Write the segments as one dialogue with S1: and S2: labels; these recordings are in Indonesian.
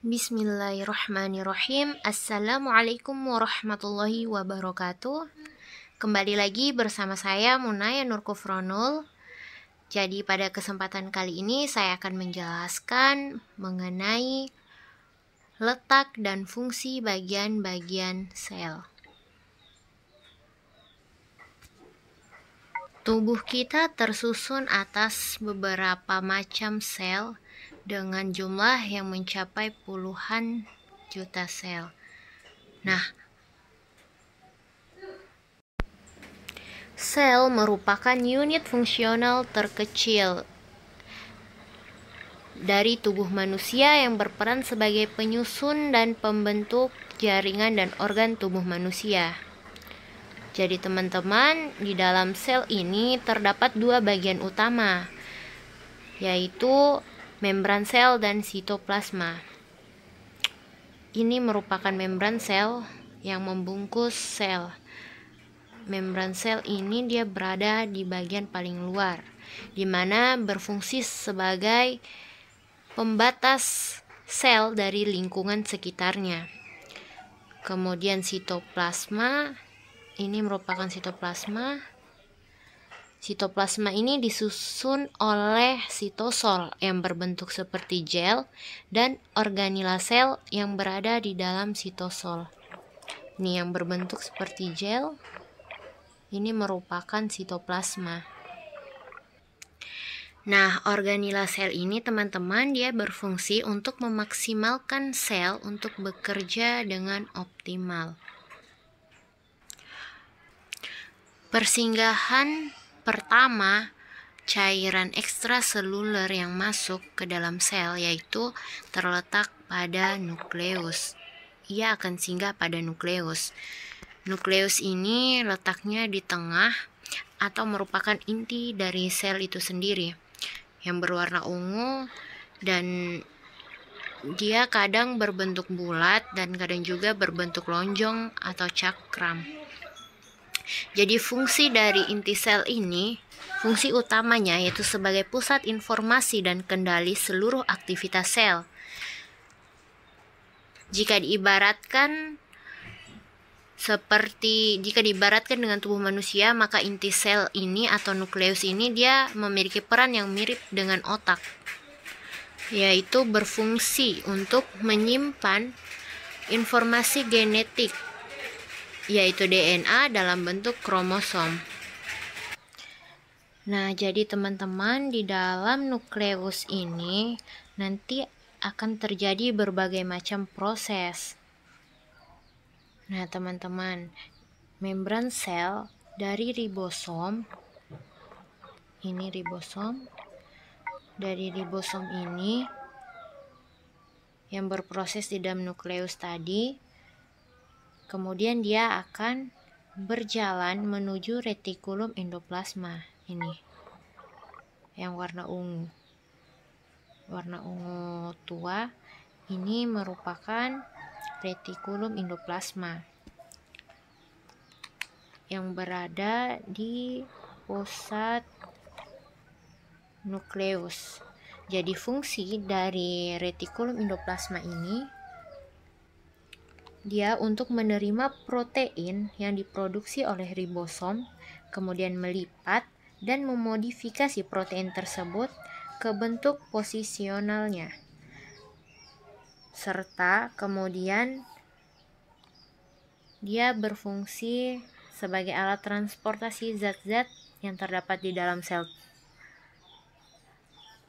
S1: Bismillahirrahmanirrahim. Assalamualaikum warahmatullahi wabarakatuh. Kembali lagi bersama saya Munaya Nurkufronul. Jadi pada kesempatan kali ini saya akan menjelaskan mengenai letak dan fungsi bagian-bagian sel. Tubuh kita tersusun atas beberapa macam sel dengan jumlah yang mencapai puluhan juta sel. Nah, sel merupakan unit fungsional terkecil dari tubuh manusia yang berperan sebagai penyusun dan pembentuk jaringan dan organ tubuh manusia. Jadi teman-teman, di dalam sel ini terdapat dua bagian utama, yaitu membran sel dan sitoplasma. Ini merupakan membran sel yang membungkus sel. Membran sel ini dia berada di bagian paling luar, di mana berfungsi sebagai pembatas sel dari lingkungan sekitarnya. Kemudian sitoplasma, ini merupakan sitoplasma. Sitoplasma ini disusun oleh sitosol yang berbentuk seperti gel dan organela sel yang berada di dalam sitosol. Ini yang berbentuk seperti gel, ini merupakan sitoplasma. Nah, organela sel ini teman-teman dia berfungsi untuk memaksimalkan sel untuk bekerja dengan optimal. Persinggahan pertama cairan ekstraseluler yang masuk ke dalam sel yaitu terletak pada nukleus. Ia akan singgah pada nukleus. Nukleus ini letaknya di tengah atau merupakan inti dari sel itu sendiri yang berwarna ungu, dan dia kadang berbentuk bulat dan kadang juga berbentuk lonjong atau cakram. Jadi fungsi dari inti sel ini, fungsi utamanya yaitu sebagai pusat informasi dan kendali seluruh aktivitas sel. Jika diibaratkan dengan tubuh manusia, maka inti sel ini atau nukleus ini dia memiliki peran yang mirip dengan otak, yaitu berfungsi untuk menyimpan informasi genetik, yaitu DNA dalam bentuk kromosom. Nah, jadi teman-teman, di dalam nukleus ini nanti akan terjadi berbagai macam proses. Nah, teman-teman, membran sel dari ribosom, ini ribosom. Dari ribosom ini yang berproses di dalam nukleus tadi, kemudian dia akan berjalan menuju retikulum endoplasma. Ini yang warna ungu tua, ini merupakan retikulum endoplasma yang berada di pusat nukleus. Jadi fungsi dari retikulum endoplasma ini dia untuk menerima protein yang diproduksi oleh ribosom, kemudian melipat dan memodifikasi protein tersebut ke bentuk posisionalnya, serta kemudian dia berfungsi sebagai alat transportasi zat-zat yang terdapat di dalam sel.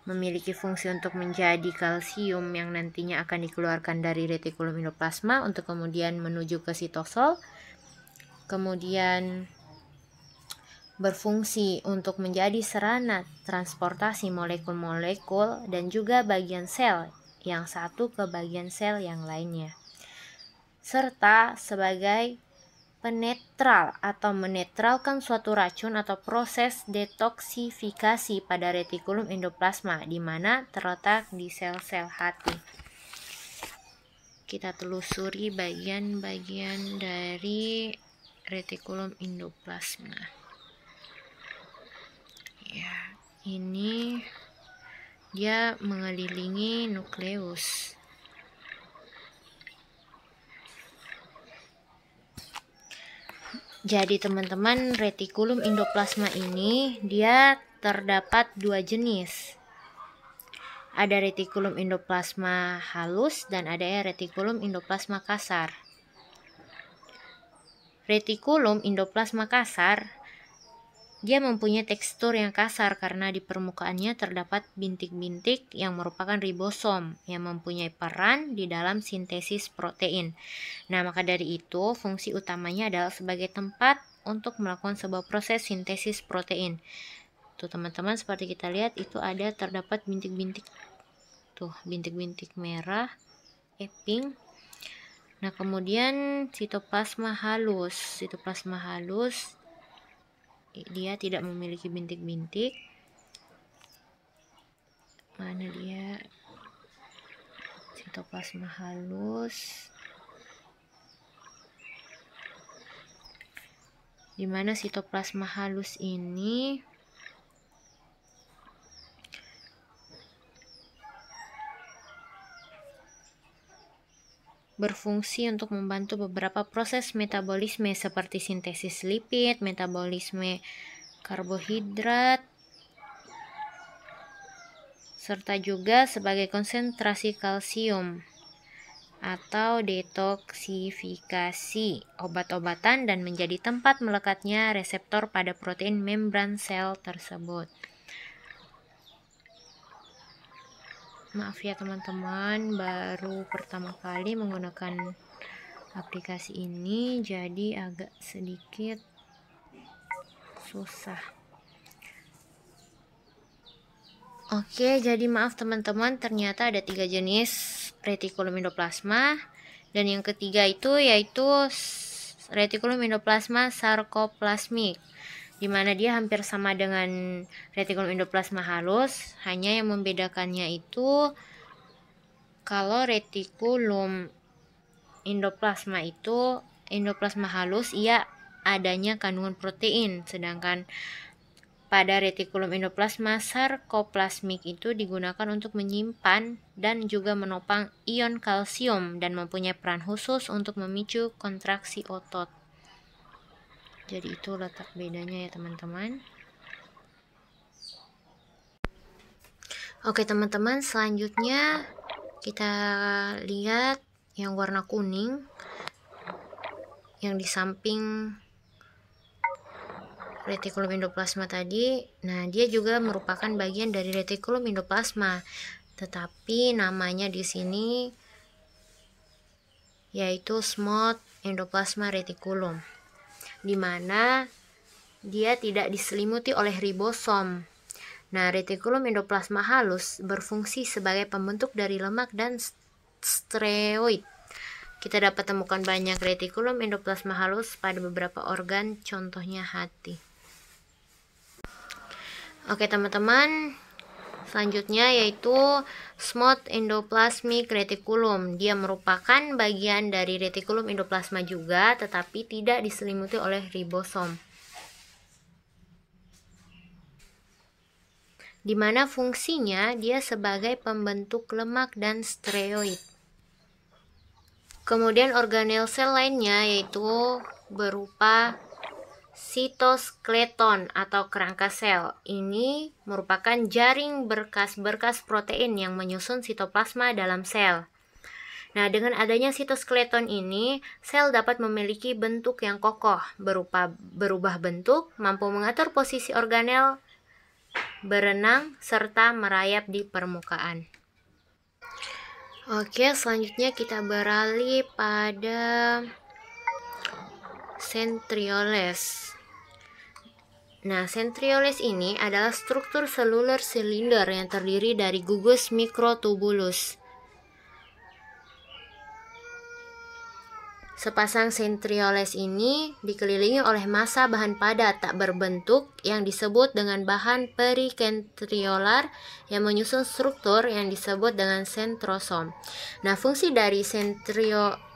S1: Memiliki fungsi untuk menjadi kalsium yang nantinya akan dikeluarkan dari retikulum endoplasma untuk kemudian menuju ke sitosol. Kemudian berfungsi untuk menjadi sarana transportasi molekul-molekul dan juga bagian sel yang satu ke bagian sel yang lainnya. Serta sebagai penetral atau menetralkan suatu racun atau proses detoksifikasi pada retikulum endoplasma di mana terletak di sel-sel hati. Kita telusuri bagian-bagian dari retikulum endoplasma. Ya, ini dia mengelilingi nukleus. Jadi teman-teman, retikulum endoplasma ini dia terdapat dua jenis. Ada retikulum endoplasma halus dan ada retikulum endoplasma kasar. Retikulum endoplasma kasar dia mempunyai tekstur yang kasar karena di permukaannya terdapat bintik-bintik yang merupakan ribosom yang mempunyai peran di dalam sintesis protein. Nah, maka dari itu fungsi utamanya adalah sebagai tempat untuk melakukan sebuah proses sintesis protein. Tuh teman-teman, seperti kita lihat itu ada terdapat bintik-bintik. Tuh, bintik-bintik merah, pink. Nah, kemudian sitoplasma halus. Sitoplasma halus dia tidak memiliki bintik-bintik. Mana dia? Sitoplasma halus. Di mana sitoplasma halus ini berfungsi untuk membantu beberapa proses metabolisme seperti sintesis lipid, metabolisme karbohidrat, serta juga sebagai konsentrasi kalsium atau detoksifikasi obat-obatan dan menjadi tempat melekatnya reseptor pada protein membran sel tersebut. Maaf ya teman-teman, baru pertama kali menggunakan aplikasi ini, jadi agak sedikit susah. Oke, jadi maaf teman-teman, ternyata ada 3 jenis retikulum endoplasma, dan yang ketiga itu yaitu retikulum endoplasma sarkoplasmik, di mana dia hampir sama dengan retikulum endoplasma halus, hanya yang membedakannya itu kalau retikulum endoplasma itu endoplasma halus ia adanya kandungan protein, sedangkan pada retikulum endoplasma sarkoplasmik itu digunakan untuk menyimpan dan juga menopang ion kalsium dan mempunyai peran khusus untuk memicu kontraksi otot. Jadi itu letak bedanya ya teman-teman. Oke teman-teman, selanjutnya kita lihat yang warna kuning yang di samping retikulum endoplasma tadi. Nah, dia juga merupakan bagian dari retikulum endoplasma, tetapi namanya di sini yaitu smooth endoplasma reticulum, di mana dia tidak diselimuti oleh ribosom. Nah, retikulum endoplasma halus berfungsi sebagai pembentuk dari lemak dan steroid. Kita dapat temukan banyak retikulum endoplasma halus pada beberapa organ, contohnya hati. Oke teman-teman, selanjutnya yaitu smooth endoplasmic reticulum. Dia merupakan bagian dari retikulum endoplasma juga, tetapi tidak diselimuti oleh ribosom, di mana fungsinya dia sebagai pembentuk lemak dan steroid. Kemudian organel sel lainnya yaitu berupa sitoskeleton atau kerangka sel. Ini merupakan jaring berkas-berkas protein yang menyusun sitoplasma dalam sel. Nah, dengan adanya sitoskeleton ini, sel dapat memiliki bentuk yang kokoh, berubah bentuk, mampu mengatur posisi organel, berenang, serta merayap di permukaan. Oke, selanjutnya kita beralih pada centrioles. Nah, centrioles ini adalah struktur seluler silinder yang terdiri dari gugus mikrotubulus. Sepasang centrioles ini dikelilingi oleh massa bahan padat tak berbentuk yang disebut dengan bahan perikentriolar yang menyusun struktur yang disebut dengan centrosom. Nah, fungsi dari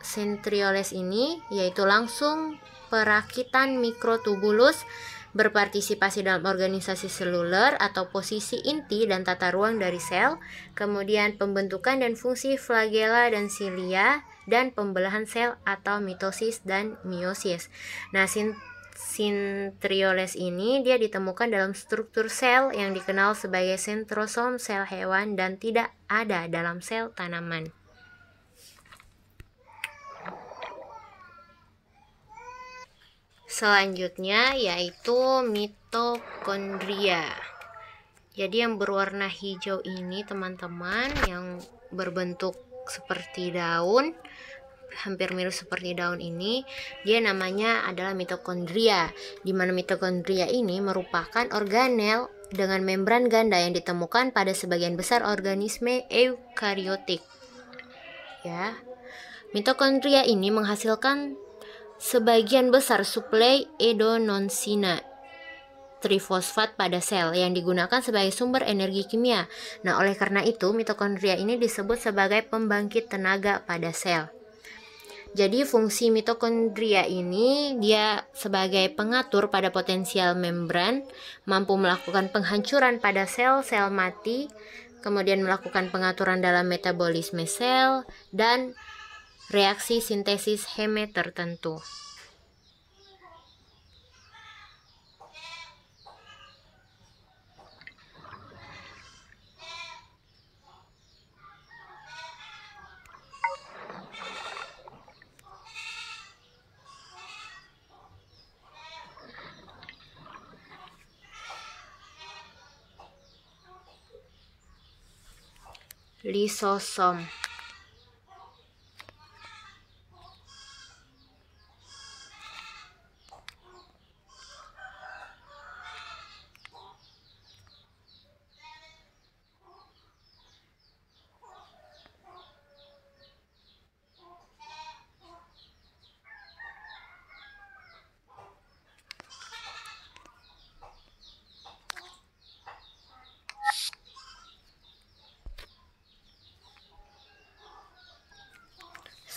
S1: centrioles ini yaitu langsung perakitan mikrotubulus, berpartisipasi dalam organisasi seluler atau posisi inti dan tata ruang dari sel, kemudian pembentukan dan fungsi flagella dan silia, dan pembelahan sel atau mitosis dan meiosis. Nah, centrioles ini dia ditemukan dalam struktur sel yang dikenal sebagai sentrosom sel hewan dan tidak ada dalam sel tanaman. Selanjutnya yaitu mitokondria. Jadi yang berwarna hijau ini teman-teman, yang berbentuk seperti daun, hampir mirip seperti daun ini, dia namanya adalah mitokondria. Di mana mitokondria ini merupakan organel dengan membran ganda yang ditemukan pada sebagian besar organisme eukariotik. Ya. Mitokondria ini menghasilkan sebagian besar suplai adenosina trifosfat pada sel yang digunakan sebagai sumber energi kimia. Nah, oleh karena itu mitokondria ini disebut sebagai pembangkit tenaga pada sel. Jadi fungsi mitokondria ini dia sebagai pengatur pada potensial membran, mampu melakukan penghancuran pada sel-sel mati, kemudian melakukan pengaturan dalam metabolisme sel dan reaksi sintesis heme tertentu. Lisosom.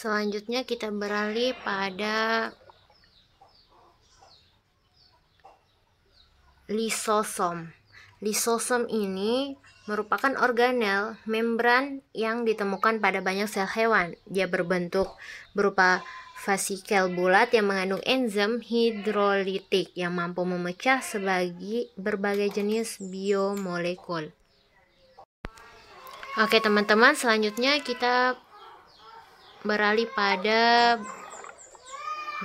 S1: Selanjutnya kita beralih pada lisosom. Lisosom ini merupakan organel membran yang ditemukan pada banyak sel hewan. Dia berbentuk berupa vasikel bulat yang mengandung enzim hidrolitik yang mampu memecah berbagai jenis biomolekul. Oke teman-teman, selanjutnya kita beralih pada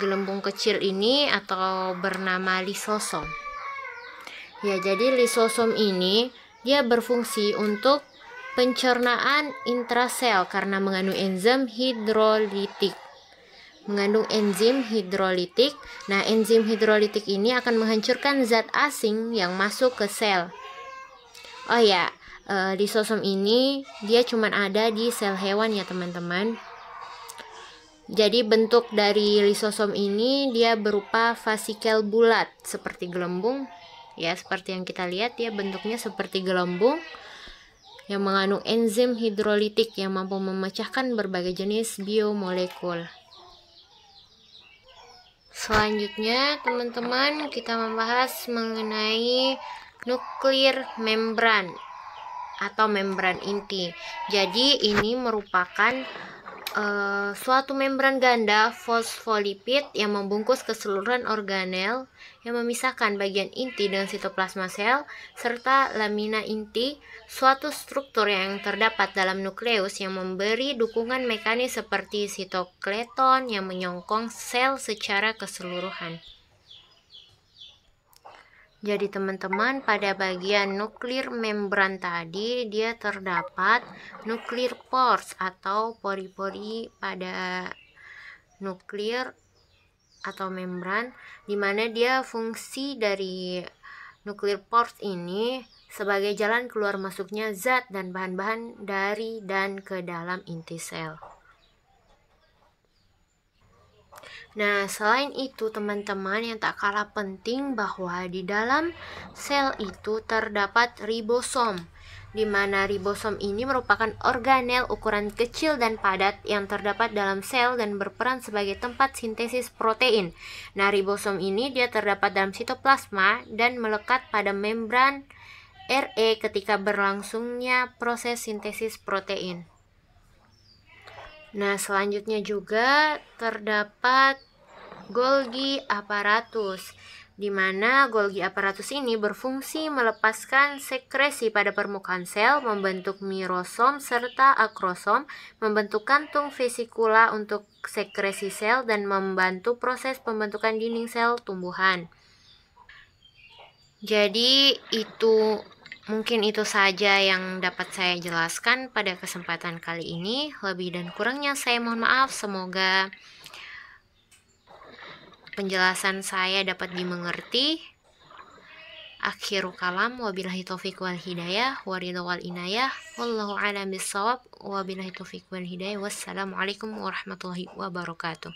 S1: gelembung kecil ini atau bernama lisosom. Ya, jadi lisosom ini dia berfungsi untuk pencernaan intrasel karena mengandung enzim hidrolitik. Nah, enzim hidrolitik ini akan menghancurkan zat asing yang masuk ke sel. Oh ya, lisosom ini dia cuma ada di sel hewan ya teman-teman. Jadi bentuk dari lisosom ini dia berupa vasikel bulat seperti gelembung. Ya, seperti yang kita lihat dia bentuknya seperti gelembung yang mengandung enzim hidrolitik yang mampu memecahkan berbagai jenis biomolekul. Selanjutnya teman-teman kita membahas mengenai nuklir membran atau membran inti. Jadi ini merupakan suatu membran ganda fosfolipid yang membungkus keseluruhan organel yang memisahkan bagian inti dengan sitoplasma sel serta lamina inti, suatu struktur yang terdapat dalam nukleus yang memberi dukungan mekanis seperti sitokleton yang menyokong sel secara keseluruhan. Jadi teman-teman, pada bagian nuklir membran tadi dia terdapat nuklir pores atau pori-pori pada nuklir atau membran, di mana dia fungsi dari nuklir pores ini sebagai jalan keluar masuknya zat dan bahan-bahan dari dan ke dalam inti sel. Nah, selain itu teman-teman, yang tak kalah penting bahwa di dalam sel itu terdapat ribosom, di mana ribosom ini merupakan organel ukuran kecil dan padat yang terdapat dalam sel dan berperan sebagai tempat sintesis protein. Nah, ribosom ini dia terdapat dalam sitoplasma dan melekat pada membran RE ketika berlangsungnya proses sintesis protein. Nah, selanjutnya juga terdapat Golgi apparatus, di mana Golgi apparatus ini berfungsi melepaskan sekresi pada permukaan sel, membentuk mirosom serta akrosom, membentuk kantung vesikula untuk sekresi sel, dan membantu proses pembentukan dinding sel tumbuhan. Jadi mungkin itu saja yang dapat saya jelaskan pada kesempatan kali ini. Lebih dan kurangnya saya mohon maaf. Semoga penjelasan saya dapat dimengerti. Akhiru kalam, wabillahi taufiq wal hidayah, waridha wal inayah, wallahu a'lam bissawab, wabillahi taufiq wal hidayah, wassalamualaikum warahmatullahi wabarakatuh.